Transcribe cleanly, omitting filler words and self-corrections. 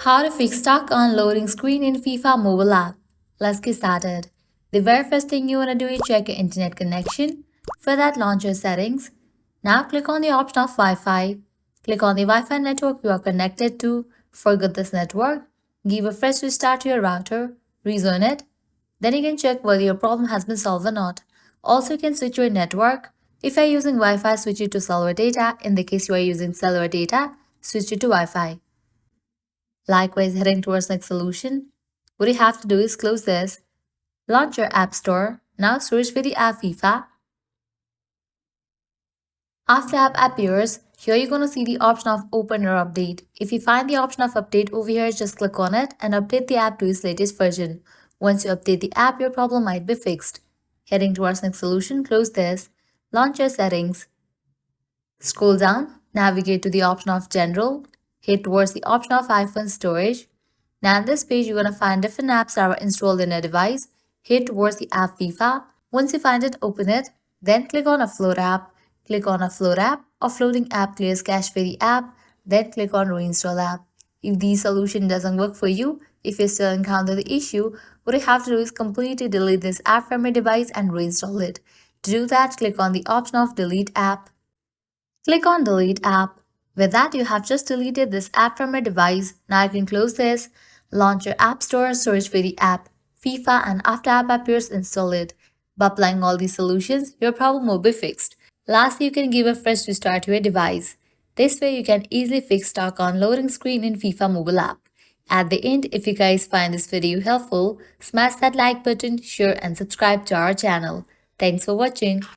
How to fix stuck on loading screen in FIFA Mobile app. Let's get started. The very first thing you want to do is check your internet connection. For that, launch your settings. Now click on the option of Wi-Fi. Click on the Wi-Fi network you are connected to. Forget this network. Give a fresh restart to your router. Rezone it. Then you can check whether your problem has been solved or not. Also, you can switch your network. If you are using Wi-Fi, switch it to cellular data. In the case you are using cellular data, switch it to Wi-Fi. Likewise, heading towards next solution, what you have to do is close this, launch your app store. Now search for the app FIFA. After app appears, here you're going to see the option of open or update. If you find the option of update over here, just click on it and update the app to its latest version. Once you update the app, your problem might be fixed. Heading towards next solution, close this, launch your settings. Scroll down, navigate to the option of general, hit towards the option of iPhone storage. Now on this page, you're going to find different apps that are installed in your device. Hit towards the app FIFA. Once you find it, open it. Then click on Offload app. Click on Offload app. Offloading app clears cache for the app. Then click on Reinstall app. If the solution doesn't work for you, if you still encounter the issue, what you have to do is completely delete this app from your device and reinstall it. To do that, click on the option of Delete app. Click on Delete app. With that, you have just deleted this app from your device. Now you can close this, launch your app store, search for the app FIFA, and after app appears, install it. By applying all these solutions, your problem will be fixed. Lastly, you can give a fresh restart to your device. This way, you can easily fix stuck on loading screen in FIFA mobile app. At the end, if you guys find this video helpful, smash that like button, share and subscribe to our channel. Thanks for watching.